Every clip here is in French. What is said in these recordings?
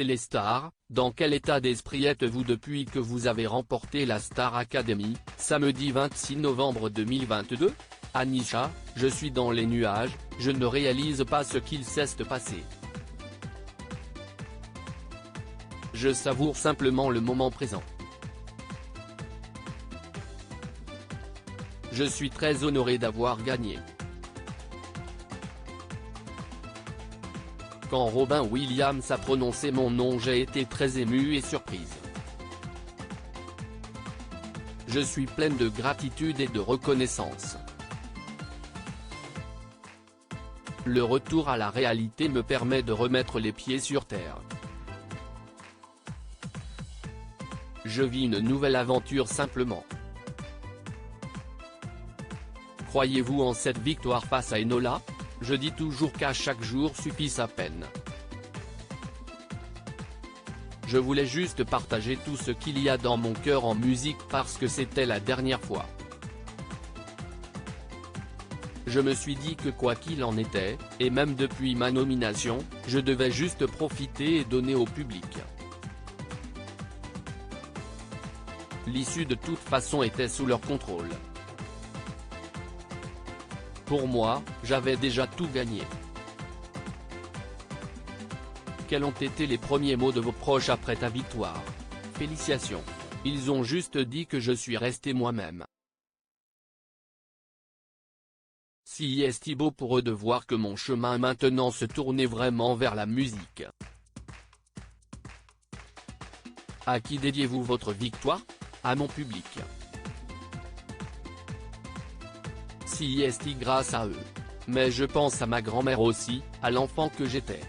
Téléstar, dans quel état d'esprit êtes-vous depuis que vous avez remporté la Star Academy, samedi 26 novembre 2022 ? Anisha, je suis dans les nuages, je ne réalise pas ce qu'il s'est passé. Je savoure simplement le moment présent. Je suis très honoré d'avoir gagné. Quand Robin Williams a prononcé mon nom, j'ai été très ému et surprise. Je suis pleine de gratitude et de reconnaissance. Le retour à la réalité me permet de remettre les pieds sur terre. Je vis une nouvelle aventure simplement. Croyez-vous en cette victoire face à Enola ? Je dis toujours qu'à chaque jour suffit sa peine. Je voulais juste partager tout ce qu'il y a dans mon cœur en musique parce que c'était la dernière fois. Je me suis dit que quoi qu'il en était, et même depuis ma nomination, je devais juste profiter et donner au public. L'issue de toute façon était sous leur contrôle. Pour moi, j'avais déjà tout gagné. Quels ont été les premiers mots de vos proches après ta victoire ? Félicitations. Ils ont juste dit que je suis resté moi-même. Si est beau pour eux de voir que mon chemin maintenant se tournait vraiment vers la musique. À qui dédiez-vous votre victoire ? À mon public. Si est grâce à eux. Mais je pense à ma grand-mère aussi, à l'enfant que j'étais.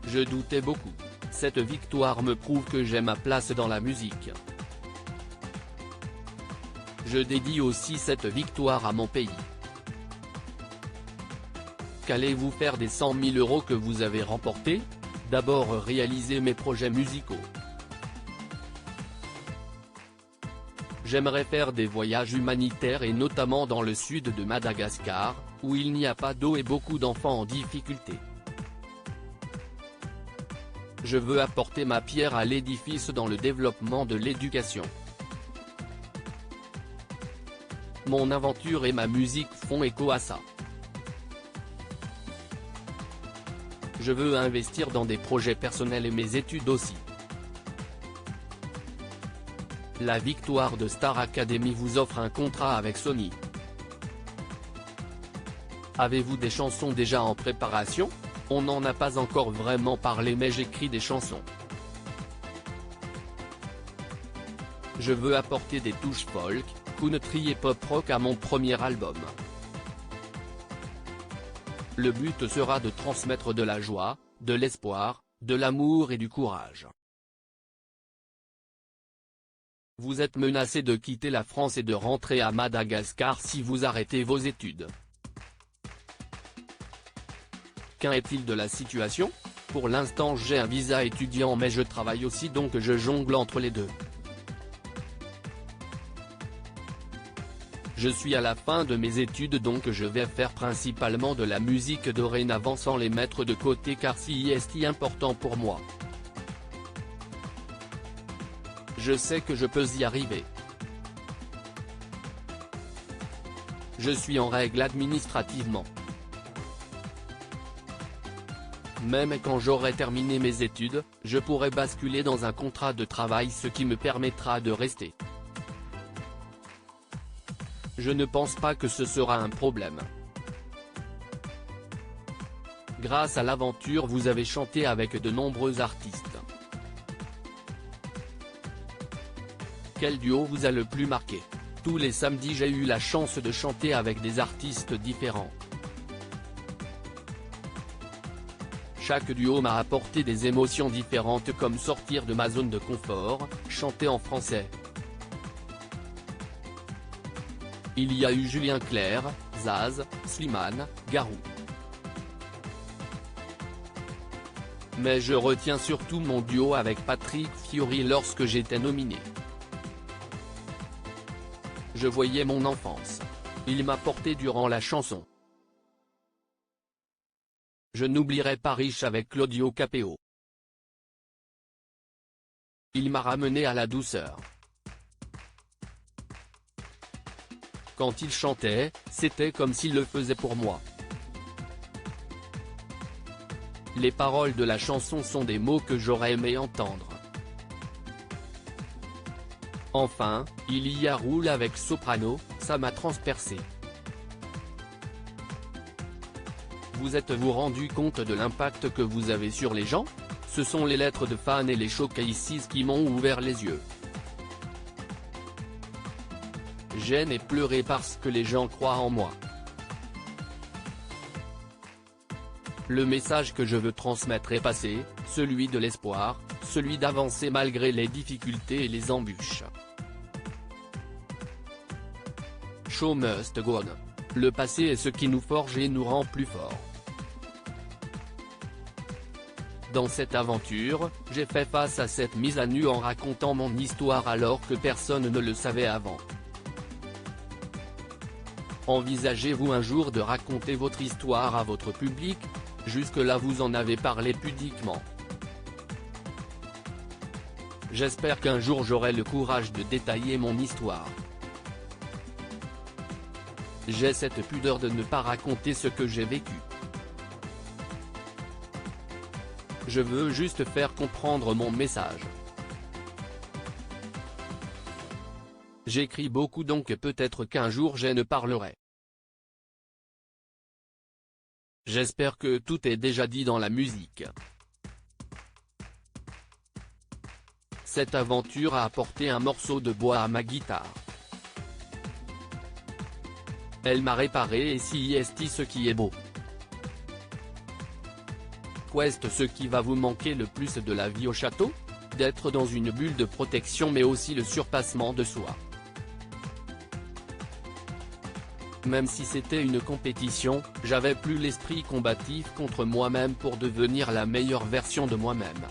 Je doutais beaucoup. Cette victoire me prouve que j'ai ma place dans la musique. Je dédie aussi cette victoire à mon pays. Qu'allez-vous faire des 100 000 € que vous avez remportés ? D'abord réaliser mes projets musicaux. J'aimerais faire des voyages humanitaires et notamment dans le sud de Madagascar, où il n'y a pas d'eau et beaucoup d'enfants en difficulté. Je veux apporter ma pierre à l'édifice dans le développement de l'éducation. Mon aventure et ma musique font écho à ça. Je veux investir dans des projets personnels et mes études aussi. La victoire de Star Academy vous offre un contrat avec Sony. Avez-vous des chansons déjà en préparation ? On n'en a pas encore vraiment parlé mais j'écris des chansons. Je veux apporter des touches folk, country et pop rock à mon premier album. Le but sera de transmettre de la joie, de l'espoir, de l'amour et du courage. Vous êtes menacé de quitter la France et de rentrer à Madagascar si vous arrêtez vos études. Qu'en est-il de la situation ? Pour l'instant j'ai un visa étudiant mais je travaille aussi donc je jongle entre les deux. Je suis à la fin de mes études donc je vais faire principalement de la musique dorénavant sans les mettre de côté car c'est important pour moi. Je sais que je peux y arriver. Je suis en règle administrativement. Même quand j'aurai terminé mes études, je pourrai basculer dans un contrat de travail ce qui me permettra de rester. Je ne pense pas que ce sera un problème. Grâce à l'aventure vous avez chanté avec de nombreux artistes. Quel duo vous a le plus marqué ? Tous les samedis j'ai eu la chance de chanter avec des artistes différents. Chaque duo m'a apporté des émotions différentes comme sortir de ma zone de confort, chanter en français. Il y a eu Julien Clerc, Zaz, Slimane, Garou. Mais je retiens surtout mon duo avec Patrick Fiori lorsque j'étais nominé. Je voyais mon enfance. Il m'a porté durant la chanson. Je n'oublierai pas Riche avec Claudio Capéo. Il m'a ramené à la douceur. Quand il chantait, c'était comme s'il le faisait pour moi. Les paroles de la chanson sont des mots que j'aurais aimé entendre. Enfin, il y a Roule avec Soprano, ça m'a transpercé. Vous êtes-vous rendu compte de l'impact que vous avez sur les gens? Ce sont les lettres de fans et les showcases qui m'ont ouvert les yeux. J'aime et pleurer parce que les gens croient en moi. Le message que je veux transmettre est passé, celui de l'espoir, celui d'avancer malgré les difficultés et les embûches. Show must go on. Le passé est ce qui nous forge et nous rend plus forts. Dans cette aventure, j'ai fait face à cette mise à nu en racontant mon histoire alors que personne ne le savait avant. Envisagez-vous un jour de raconter votre histoire à votre public? Jusque-là vous en avez parlé pudiquement. J'espère qu'un jour j'aurai le courage de détailler mon histoire. J'ai cette pudeur de ne pas raconter ce que j'ai vécu. Je veux juste faire comprendre mon message. J'écris beaucoup donc peut-être qu'un jour je ne parlerai. J'espère que tout est déjà dit dans la musique. Cette aventure a apporté un morceau de bois à ma guitare. Elle m'a réparé et si est ce qui est beau. Qu'est ce qui va vous manquer le plus de la vie au château? D'être dans une bulle de protection mais aussi le surpassement de soi. Même si c'était une compétition, j'avais plus l'esprit combatif contre moi-même pour devenir la meilleure version de moi-même.